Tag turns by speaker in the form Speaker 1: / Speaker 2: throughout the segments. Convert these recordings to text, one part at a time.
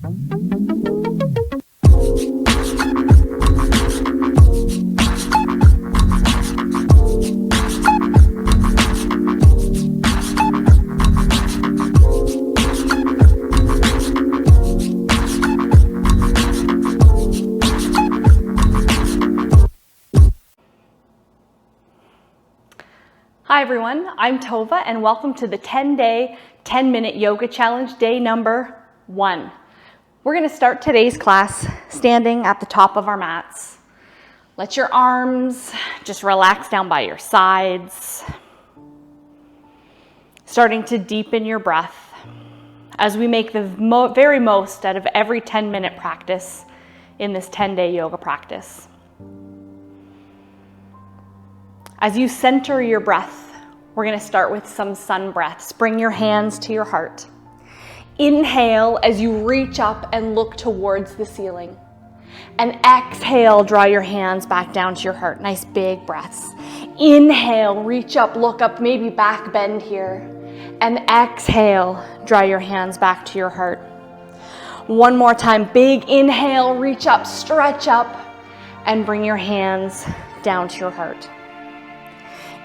Speaker 1: Hi everyone, I'm Tovah and welcome to the 10-day, 10-minute yoga challenge, day number 1. We're going to start today's class standing at the top of our mats. Let your arms just relax down by your sides. Starting to deepen your breath as we make the very most out of every 10-minute practice in this 10-day yoga practice. As you center your breath, we're going to start with some sun breaths. Bring your hands to your heart. Inhale as you reach up and look towards the ceiling. And exhale, draw your hands back down to your heart. Nice big breaths. Inhale, reach up, look up, maybe back bend here. And exhale, draw your hands back to your heart. One more time, big inhale, reach up, stretch up, and bring your hands down to your heart.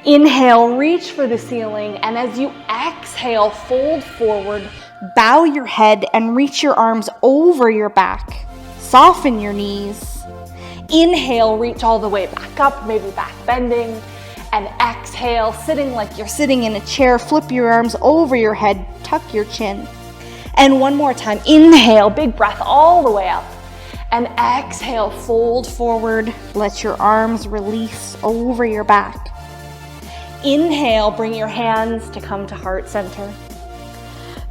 Speaker 1: Inhale, reach for the ceiling, and as you exhale, fold forward, bow your head and reach your arms over your back. Soften your knees. Inhale, reach all the way back up, maybe back bending, and exhale, sitting like you're sitting in a chair, flip your arms over your head, tuck your chin. And one more time, inhale, big breath all the way up, and exhale, fold forward, let your arms release over your back. Inhale, bring your hands to come to heart center.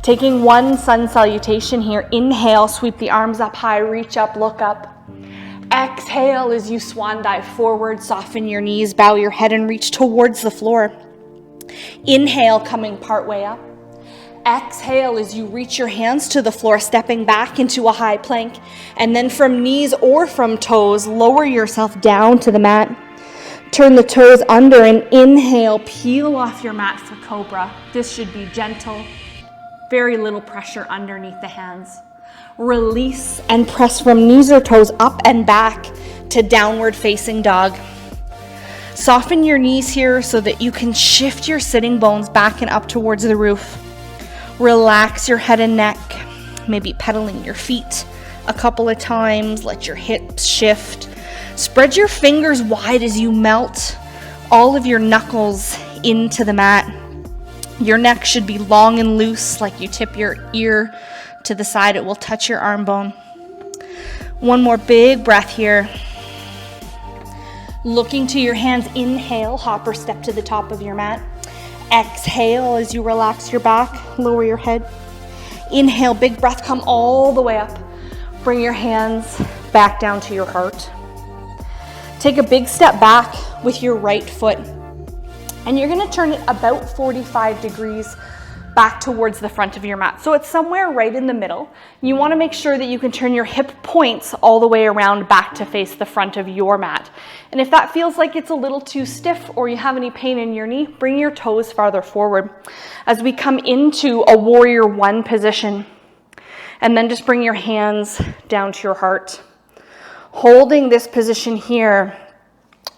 Speaker 1: Taking one sun salutation here. Inhale, sweep the arms up high, reach up, look up. Exhale as you swan dive forward, soften your knees, bow your head and reach towards the floor. Inhale, coming part way up. Exhale as you reach your hands to the floor, stepping back into a high plank. And then from knees or from toes, lower yourself down to the mat. Turn the toes under and inhale, peel off your mat for cobra. This should be gentle, very little pressure underneath the hands. Release and press from knees or toes up and back to downward facing dog. Soften your knees here so that you can shift your sitting bones back and up towards the roof. Relax your head and neck, maybe pedaling your feet a couple of times, let your hips shift. Spread your fingers wide as you melt all of your knuckles into the mat. Your neck should be long and loose, like you tip your ear to the side. It will touch your arm bone. One more big breath here. Looking to your hands, inhale, hopper step to the top of your mat. Exhale as you relax your back, lower your head. Inhale, big breath, come all the way up. Bring your hands back down to your heart. Take a big step back with your right foot, and you're going to turn it about 45 degrees back towards the front of your mat. So it's somewhere right in the middle. You want to make sure that you can turn your hip points all the way around back to face the front of your mat. And if that feels like it's a little too stiff or you have any pain in your knee, bring your toes farther forward as we come into a warrior one position. And then just bring your hands down to your heart. Holding this position here,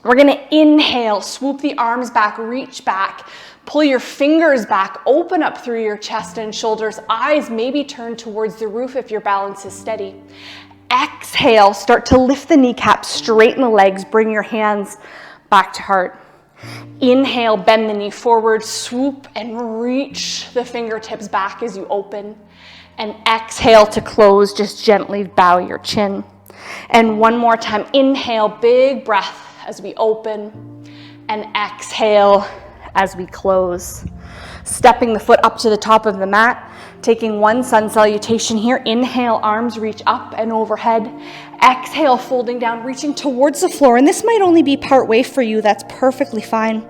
Speaker 1: we're going to inhale, swoop the arms back, reach back, pull your fingers back, open up through your chest and shoulders, eyes maybe turn towards the roof if your balance is steady. Exhale, start to lift the kneecaps, straighten the legs, bring your hands back to heart. Inhale, bend the knee forward, swoop and reach the fingertips back as you open. And exhale to close, just gently bow your chin. And one more time, inhale, big breath as we open, and exhale as we close. Stepping the foot up to the top of the mat, taking one sun salutation here. Inhale, arms reach up and overhead. Exhale, folding down, reaching towards the floor. And this might only be part way for you. That's perfectly fine.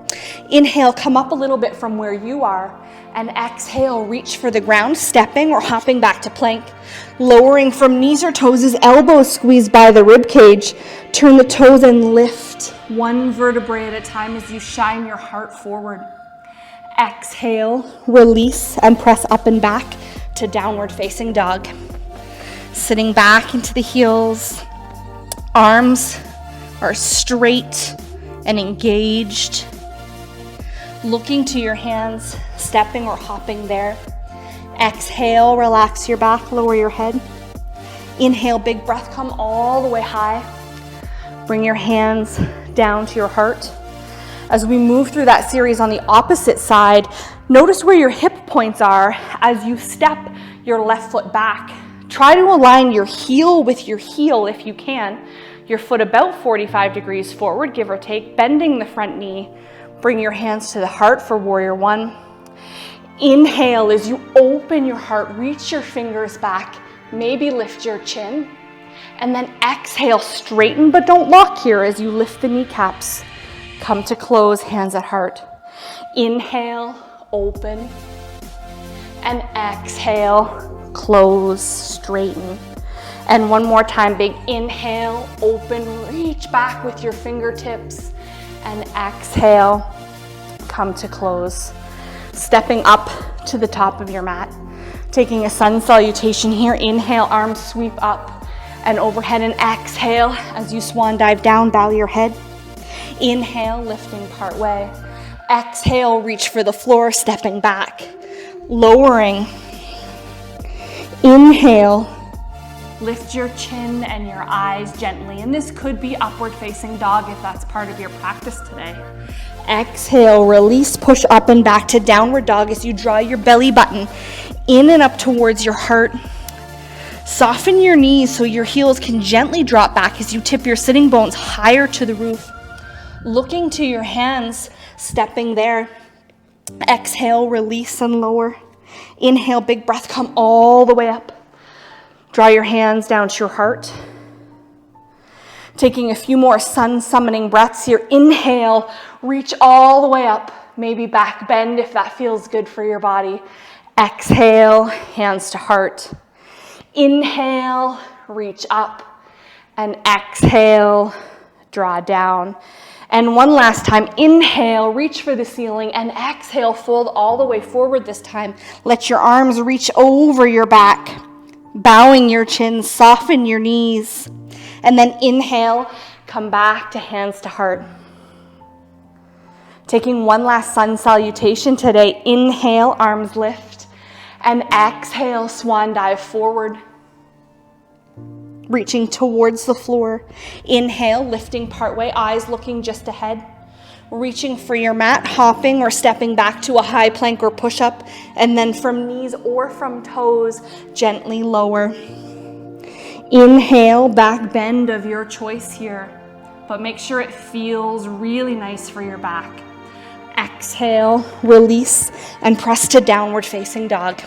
Speaker 1: Inhale, come up a little bit from where you are. And exhale, reach for the ground, stepping or hopping back to plank. Lowering from knees or toes as elbows squeeze by the rib cage. Turn the toes and lift one vertebrae at a time as you shine your heart forward. Exhale, release and press up and back to downward facing dog. Sitting back into the heels. Arms are straight and engaged. Looking to your hands, stepping or hopping there. Exhale, relax your back, lower your head. Inhale, big breath, come all the way high. Bring your hands down to your heart. As we move through that series on the opposite side, notice where your hip points are as you step your left foot back. Try to align your heel with your heel if you can. Your foot about 45 degrees forward, give or take, bending the front knee. Bring your hands to the heart for warrior one. Inhale as you open your heart, reach your fingers back, maybe lift your chin. And then exhale, straighten but don't lock here as you lift the kneecaps. Come to close, hands at heart. Inhale, open. And exhale, close, straighten. And one more time, big inhale, open, reach back with your fingertips. And exhale, come to close. Stepping up to the top of your mat. Taking a sun salutation here. Inhale, arms sweep up and overhead, and exhale as you swan dive down, bow your head. Inhale, lifting part way. Exhale, reach for the floor, stepping back, lowering. Inhale, lift your chin and your eyes gently. And this could be upward facing dog if that's part of your practice today. Exhale, release, push up and back to downward dog as you draw your belly button in and up towards your heart. Soften your knees so your heels can gently drop back as you tip your sitting bones higher to the roof. Looking to your hands, stepping there. Exhale, release and lower. Inhale, big breath, come all the way up. Draw your hands down to your heart. Taking a few more sun summoning breaths here. Inhale, reach all the way up. Maybe back bend if that feels good for your body. Exhale, hands to heart. Inhale, reach up. And exhale, draw down. And one last time, inhale, reach for the ceiling, and exhale, fold all the way forward this time. Let your arms reach over your back, bowing your chin, soften your knees. And then inhale, come back to hands to heart. Taking one last sun salutation today. Inhale, arms lift, and exhale, swan dive forward. Reaching towards the floor. Inhale, lifting partway, eyes looking just ahead. Reaching for your mat, hopping or stepping back to a high plank or push-up. And then from knees or from toes, gently lower. Inhale, back bend of your choice here. But make sure it feels really nice for your back. Exhale, release, and press to downward facing dog.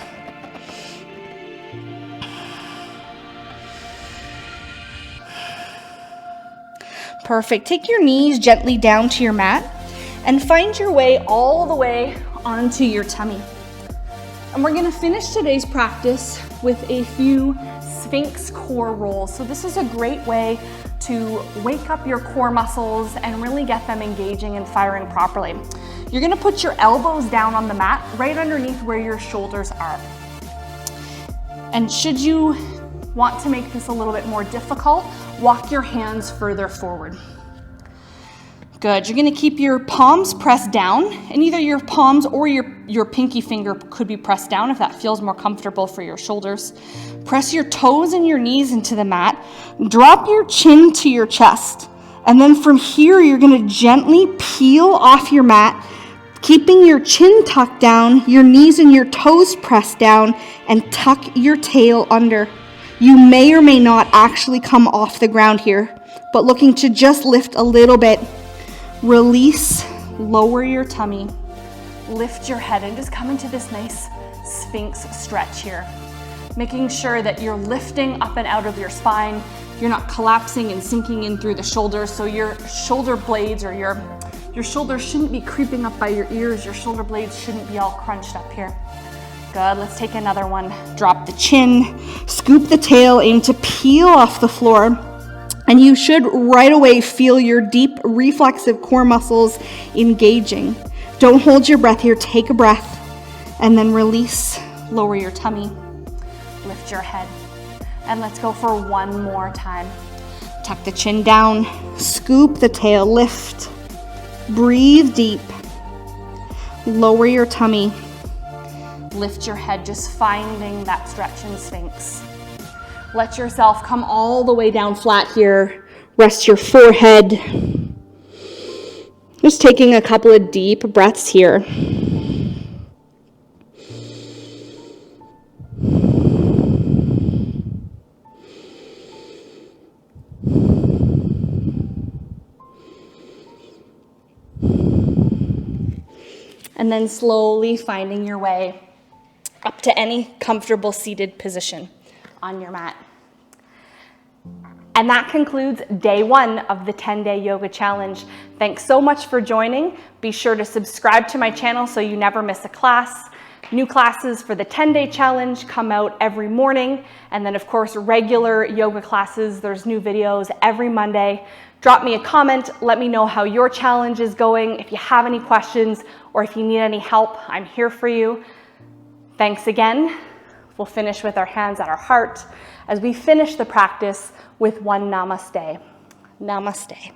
Speaker 1: Perfect. Take your knees gently down to your mat and find your way all the way onto your tummy. And we're going to finish today's practice with a few Sphinx core rolls. So this is a great way to wake up your core muscles and really get them engaging and firing properly. You're going to put your elbows down on the mat right underneath where your shoulders are. And should you want to make this a little bit more difficult, walk your hands further forward. Good. You're going to keep your palms pressed down, and either your palms or your pinky finger could be pressed down if that feels more comfortable for your shoulders. Press your toes and your knees into the mat. Drop your chin to your chest. And then from here, you're going to gently peel off your mat, keeping your chin tucked down, your knees and your toes pressed down, and tuck your tail under. You may or may not actually come off the ground here, but looking to just lift a little bit. Release, lower your tummy, lift your head, and just come into this nice Sphinx stretch here. Making sure that you're lifting up and out of your spine. You're not collapsing and sinking in through the shoulders, so your shoulder blades or your shoulders shouldn't be creeping up by your ears. Your shoulder blades shouldn't be all crunched up here. Good, let's take another one. Drop the chin, scoop the tail, aim to peel off the floor. And you should right away feel your deep reflexive core muscles engaging. Don't hold your breath here, take a breath, and then release, lower your tummy, lift your head. And let's go for one more time. Tuck the chin down, scoop the tail, lift, breathe deep, lower your tummy, lift your head, just finding that stretch in Sphinx. Let yourself come all the way down flat here, rest your forehead. Just taking a couple of deep breaths here. And then slowly finding your way up to any comfortable seated position on your mat. And that concludes day 1 of the 10-day yoga challenge. Thanks so much for joining. Be sure to subscribe to my channel so you never miss a class. New classes for the 10-day challenge come out every morning. And then of course, regular yoga classes, there's new videos every Monday. Drop me a comment, let me know how your challenge is going. If you have any questions or if you need any help, I'm here for you. Thanks again. We'll finish with our hands at our heart as we finish the practice with one namaste. Namaste.